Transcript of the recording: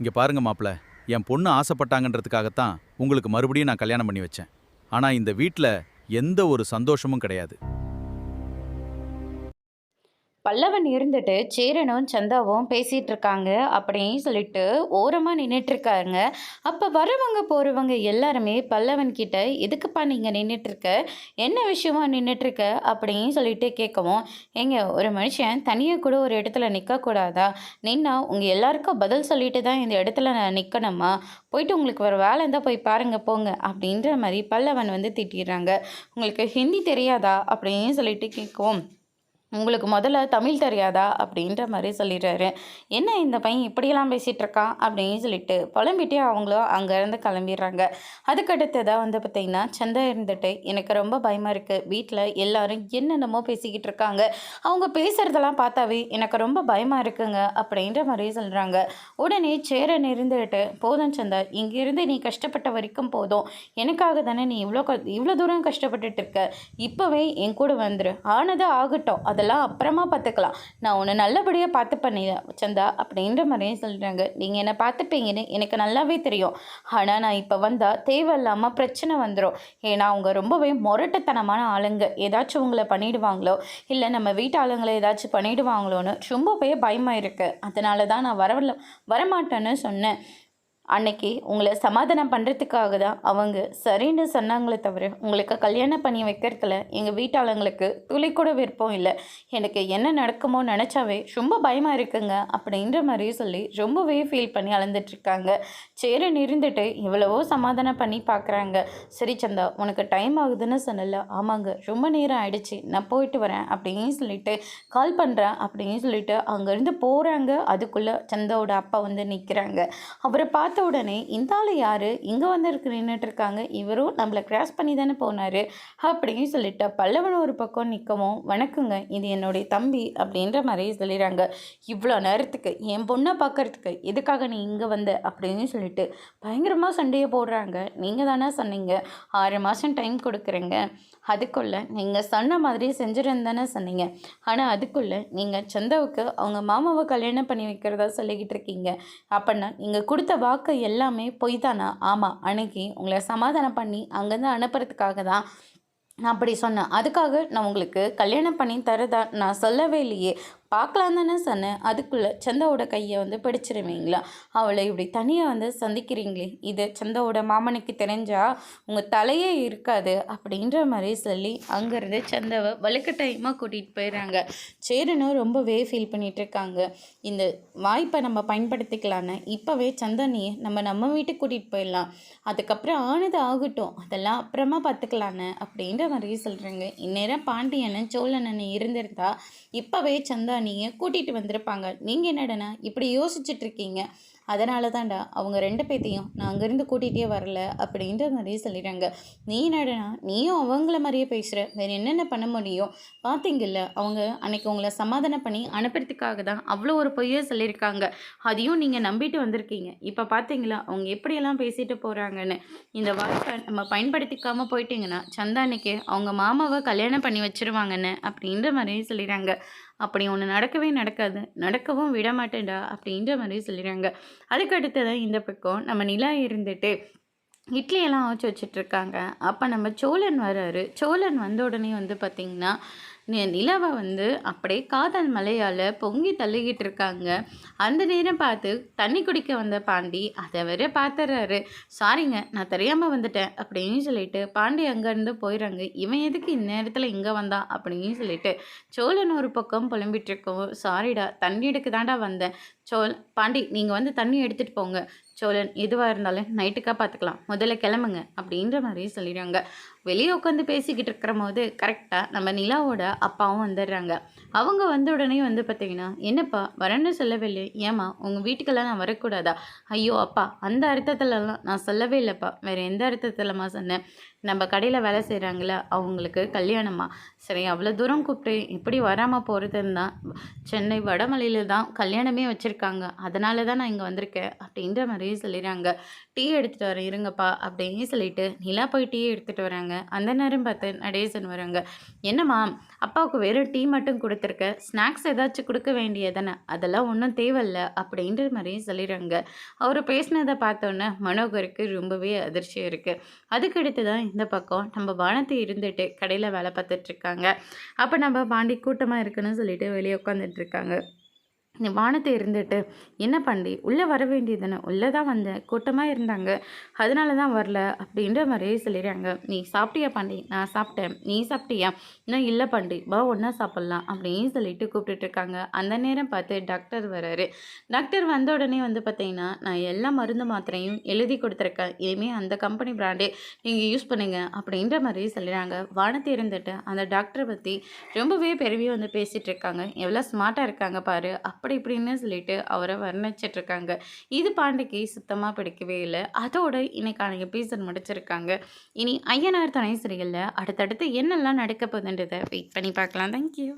இங்க பாருங்க மாப்ள, என் பொண்ணு ஆசைப்பட்டாங்கன்றதுக்காகத்தான் உங்களுக்கு மறுபடியும் நான் கல்யாணம் பண்ணி வச்சேன். ஆனா இந்த வீட்ல எந்த ஒரு சந்தோஷமும் கிடையாது. பல்லவன் இருந்துட்டு சேரனும் சந்தாவும் பேசிட்டு இருக்காங்க அப்படின்னு சொல்லிட்டு ஓரமா நின்றுட்டு இருக்காங்க. அப்ப வரவங்க போறவங்க எல்லாருமே பல்லவன் கிட்ட, எதுக்குப்பா நீங்க நின்றுட்டு இருக்க, என்ன விஷயமா நின்றுட்டு இருக்க அப்படின்னு சொல்லிட்டு கேட்கவும், ஏங்க ஒரு மனுஷன் தனியாக கூட ஒரு இடத்துல நிற்க கூடாதா, நின்னா உங்க எல்லாருக்கும் பதில் சொல்லிட்டு தான் இந்த இடத்துல நான் நிற்கணுமா, போயிட்டு உங்களுக்கு ஒரு வேலை இருந்தால் போய் பாருங்க போங்க அப்படின்ற மாதிரி பல்லவன் வந்து திட்டிடுறாங்க. உங்களுக்கு ஹிந்தி தெரியாதா அப்படின்னு சொல்லிட்டு கேட்கவும், உங்களுக்கு முதல்ல தமிழ் தெரியாதா அப்படின்ற மாதிரி சொல்லிடுறாரு. என்ன இந்த பையன் இப்படியெல்லாம் பேசிகிட்டு இருக்கான் அப்படின்னு சொல்லிட்டு புலம்பிட்டே அவங்களும் அங்கேருந்து கிளம்பிடுறாங்க. அதுக்கடுத்ததாக வந்து பார்த்திங்கன்னா சந்தா இருந்துட்டு, எனக்கு ரொம்ப பயமாக இருக்குது, வீட்டில் எல்லாரும் என்னென்னமோ பேசிக்கிட்டு இருக்காங்க, அவங்க பேசுகிறதெல்லாம் பார்த்தாவே எனக்கு ரொம்ப பயமாக இருக்குங்க அப்படின்ற மாதிரி சொல்கிறாங்க. உடனே சேரன் இருந்துட்டு, போதும் சந்தா, இங்கேருந்து நீ கஷ்டப்பட்ட வரைக்கும் போதும், எனக்காக தானே நீ இவ்வளோ தூரம் கஷ்டப்பட்டுட்டு இருக்க, இப்போவே என் கூட வந்துரு, ஆனது ஆகட்டும், அதெல்லாம் அப்புறமா பார்த்துக்கலாம், நான் உன்னை நல்லபடியாக பார்த்து பண்ணிடுறேன் சந்தா அப்படின்ற மாதிரியே சொல்கிறாங்க. நீங்கள் என்னை பார்த்துப்பீங்கன்னு எனக்கு நல்லாவே தெரியும், ஆனால் நான் இப்போ வந்தால் தேவையில்லாமல் பிரச்சனை வந்துடும், ஏன்னா அவங்க ரொம்பவே முரட்டுத்தனமான ஆளுங்க, ஏதாச்சும் உங்களை பண்ணிடுவாங்களோ இல்லை நம்ம வீட்டு ஆளுங்களை ஏதாச்சும் பண்ணிடுவாங்களோன்னு ரொம்பவே பயமாக இருக்குது, அதனால தான் நான் வரமாட்டேன்னு சொன்னேன். அன்னைக்கு உங்களை சமாதானம் பண்ணுறதுக்காக தான் அவங்க சரின்னு சொன்னாங்களே தவிர, உங்களுக்கு கல்யாணம் பண்ணி வைக்கிறதுல எங்கள் வீட்டாளங்களுக்கு துளி கூட விருப்பம் இல்லை, எனக்கு என்ன நடக்குமோ நினச்சாவே ரொம்ப பயமாக இருக்குங்க அப்படின்ற மாதிரி சொல்லி ரொம்பவே ஃபீல் பண்ணி அழுந்துட்டுருக்காங்க. சேரன் இருந்துட்டு எவ்வளவோ சமாதானம் பண்ணி பார்க்குறாங்க. சரி சந்தா, உனக்கு டைம் ஆகுதுன்னு சொன்னல, ஆமாங்க ரொம்ப நேரம் ஆயிடுச்சு, நான் போயிட்டு வரேன் அப்படின்னு சொல்லிட்டு கால் பண்ணுறேன் அப்படின்னு சொல்லிட்டு அங்கேருந்து போகிறாங்க. அதுக்குள்ளே சந்தாவோட அப்பா வந்து நிற்கிறாங்க. அவரை பார்த்த உடனே, இந்த ஆள் யார் இங்கே வந்து நின்றுட்டு இருக்காங்க, இவரும் நம்மளை கிராஸ் பண்ணி தானே போனார் அப்படின்னு சொல்லிட்டு பல்லவன் ஒரு பக்கம் நிற்கவும், வணக்கங்க, இது என்னுடைய தம்பி அப்படின்ற மாதிரி சொல்லிடுறாங்க. இவ்வளோ நேரத்துக்கு என் பொண்ணை பார்க்கறதுக்கு எதுக்காக நீ இங்கே வந்த அப்படின்னு சொல்லிட்டு பயங்கரமாக சண்டையை போடுறாங்க. நீங்கள் தானே சொன்னீங்க 6 மாதம் டைம் கொடுக்குறேங்க, அதுக்குள்ளே நீங்கள் சொன்ன மாதிரி செஞ்சுருந்தானே சொன்னீங்க, ஆனால் அதுக்குள்ளே நீங்கள் சந்தாவுக்கு அவங்க மாமாவை கல்யாணம் பண்ணி வைக்கிறதா சொல்லிக்கிட்டு இருக்கீங்க, அப்படின்னா நீங்கள் கொடுத்த வாக்கு எல்லாமே பொய் தானா? ஆமாம், அன்னைக்கு உங்களை சமாதானம் பண்ணி அங்கேருந்து அனுப்புறதுக்காக தான் நான் அப்படி சொன்னேன், அதுக்காக நான் உங்களுக்கு கல்யாணம் பண்ணி தரதா நான் சொல்லவே இல்லையே, பார்க்கலாம் தானே சொன்னேன், அதுக்குள்ளே சந்தாவோட கையை வந்து பிடிச்சிருவீங்களா, அவளை இப்படி தனியாக வந்து சந்திக்கிறீங்களே, இது சந்தாவோட மாமனுக்கு தெரிஞ்சால் உங்கள் தலையே இருக்காது அப்படின்ற மாதிரி சொல்லி அங்கேருந்து சந்தாவை வலுக்கட்டாயமாக கூட்டிகிட்டு போயிடுறாங்க. சேரனும் ரொம்பவே ஃபீல் பண்ணிகிட்ருக்காங்க. இந்த வாய்ப்பை நம்ம பயன்படுத்திக்கலான்னு இப்போவே சந்தானியை நம்ம வீட்டுக்கு கூட்டிகிட்டு போயிடலாம், அதுக்கப்புறம் ஆனது ஆகட்டும், அதெல்லாம் அப்புறமா பார்த்துக்கலான்னு அப்படின்ற மாதிரி சொல்கிறாங்க. இந்நேரம் பாண்டியன் சோழனன் இருந்திருந்தா இப்போவே சந்தானியை கூட்டிகிட்டு வந்திருப்பாங்க. நீங்கள் என்னடனா இப்படி யோசிச்சுட்டு இருக்கீங்க, அதனால தான்டா அவங்க 2 பேத்தையும் நான் அங்கேருந்து கூட்டிகிட்டே வரல அப்படின்ற மாதிரியே சொல்லிடுறாங்க. நீ என்னடனா நீயும் அவங்கள மாதிரியே பேசுகிற, வேறு என்னென்ன பண்ண முடியும், பார்த்தீங்கல்ல அவங்க அன்னைக்கு உங்களை சமாதானம் பண்ணி அனுப்புறதுக்காக தான் அவ்வளோ ஒரு பொய்யே சொல்லியிருக்காங்க, அதையும் நீங்கள் நம்பிட்டு வந்திருக்கீங்க, இப்போ பார்த்தீங்களா அவங்க எப்படியெல்லாம் பேசிட்டு போகிறாங்கன்னு, இந்த வாய்ப்பை நம்ம பயன்படுத்திக்காமல் போயிட்டீங்கன்னா சந்தானிக்கு அவங்க மாமாவை கல்யாணம் பண்ணி வச்சுருவாங்கன்னு அப்படின்ற மாதிரியே சொல்லிடுறாங்க. அப்படி ஒன்று நடக்கவே நடக்காது, நடக்கவும் விட மாட்டேன்டா அப்படின்ற மாதிரி சொல்லிடுறாங்க. அதுக்கு அடுத்ததான் இந்த பக்கம் நம்ம நிலா இருந்துட்டு இட்லியெல்லாம் ஆச்சு வச்சிட்ருக்காங்க. அப்போ நம்ம சோழன் வராரு. சோழன் வந்த உடனே வந்து பார்த்திங்கன்னா நிலாவை வந்து அப்படியே காதல் மலையால் பொங்கி தள்ளிக்கிட்டு இருக்காங்க. அந்த நேரம் பார்த்து தண்ணி குடிக்க வந்த பாண்டி அதை வேற பார்த்துறாரு. சாரிங்க, நான் தெரியாமல் வந்துட்டேன் அப்படின்னு சொல்லிட்டு பாண்டி அங்கேருந்து போயிடுறாங்க. இவன் எதுக்கு இந்நேரத்தில் இங்கே வந்தான் அப்படின்னு சொல்லிட்டு சோழன் ஒரு பக்கம் புலம்பிட்டு இருக்கவும், சாரிடா தண்ணி எடுக்க தாண்டா வந்தேன், பாண்டி நீங்கள் வந்து தண்ணி எடுத்துகிட்டு போங்க, சோழன் எதுவாக இருந்தாலும் நைட்டுக்காக பார்த்துக்கலாம், முதல்ல கிளம்புங்க அப்படின்ற மாதிரி சொல்லிடுறாங்க. வெளியே உட்காந்து பேசிக்கிட்டு இருக்கிற போது கரெக்டாக நம்ம நிலாவோட அப்பாவும் வந்துடுறாங்க. அவங்க வந்த உடனே வந்து பார்த்திங்கன்னா, என்னப்பா வரேன்னு சொல்லவே இல்லை, ஏம்மா உங்கள் வீட்டுக்கெல்லாம் நான் வரக்கூடாதா, ஐயோ அப்பா அந்த அர்த்தத்துலலாம் நான் சொல்லவே இல்லைப்பா, வேறு எந்த அர்த்தத்தில்மா சொன்னேன், நம்ம கடையில் வேலை செய்கிறாங்கள அவங்களுக்கு கல்யாணமா. சரி அவ்வளோ தூரம் கூப்பிட்டு இப்படி வராமல் போகிறதுன்னு தான் சென்னை வடமலையில் தான் கல்யாணமே வச்சுருக்காங்க. அதனால தான் நான் இங்கே வந்திருக்கேன் அப்படின்ற மாதிரியே சொல்லிடுறாங்க. டீ எடுத்துகிட்டு வரேன் இருங்கப்பா அப்படின்னு சொல்லிட்டு நிலா போய் டீ எடுத்துகிட்டு வராங்க. அந்த நேரம் பார்த்து நடேசன் வராங்க. என்னம்மா அப்பாவுக்கு வெறும் டீ மட்டும் கொடுத்துருக்க, ஸ்நாக்ஸ் ஏதாச்சும் கொடுக்க வேண்டியதானே, அதெல்லாம் ஒன்றும் தேவையில்ல அப்படின்ற மாதிரியே சொல்லிடுறாங்க. அவர் பேசினதை பார்த்தோன்னே மனோகருக்கு ரொம்பவே அதிர்ச்சியாக இருக்குது. அதுக்கடுத்து தான் இந்த பக்கம் நம்ம வானத்தை இருந்துட்டு கடையில் வேலை பார்த்துட்டு இருக்காங்க. அப்போ நம்ம பாண்டி கூட்டமாக இருக்குன்னு சொல்லிட்டு வெளியே உட்காந்துட்டு இருக்காங்க. நீ வானத்தை இருந்துட்டு என்ன பாண்டி உள்ளே வர வேண்டியதுதானே, உள்ளே தான் வந்தேன் கூட்டமாக இருந்தாங்க அதனால தான் வரல அப்படின்ற மாதிரியே சொல்லிடுறாங்க. நீ சாப்பிட்டியா பாண்டி? நான் சாப்பிட்டேன். நீ சாப்பிட்டியா? இன்னும் இல்லை பாண்டி, வா ஒன்றா சாப்பிட்லாம் அப்படின்னு சொல்லிட்டு கூப்பிட்டுட்டு இருக்காங்க. அந்த நேரம் பார்த்து டாக்டர் வராரு. டாக்டர் வந்த உடனே வந்து பார்த்தீங்கன்னா நான் எல்லா மருந்து மாத்திரையும் எழுதி கொடுத்துருக்கேன், இனிமேல் அந்த கம்பெனி பிராண்டே நீங்கள் யூஸ் பண்ணுங்க அப்படின்ற மாதிரி சொல்லிடுறாங்க. வானத்தை இருந்துட்டு அந்த டாக்டரை பற்றி ரொம்பவே பெருமையாக வந்து பேசிகிட்டு இருக்காங்க. எவ்வளோ ஸ்மார்ட்டாக இருக்காங்க பாரு அப்படி இப்படின்னு சொல்லிட்டு அவரை வர்ணிச்சிட்டு இருக்காங்க. இது பாண்டிக்கு சுத்தமாக பிடிக்கவே இல்லை. அதோட இன்னைக்கான எபிசோட் முடிச்சிருக்காங்க. இனி ஐயனார் துணை சரியில்லை அடுத்தடுத்து என்னெல்லாம் நடக்க போகுதுன்றதை வெயிட் பண்ணி பார்க்கலாம். தேங்க்யூ.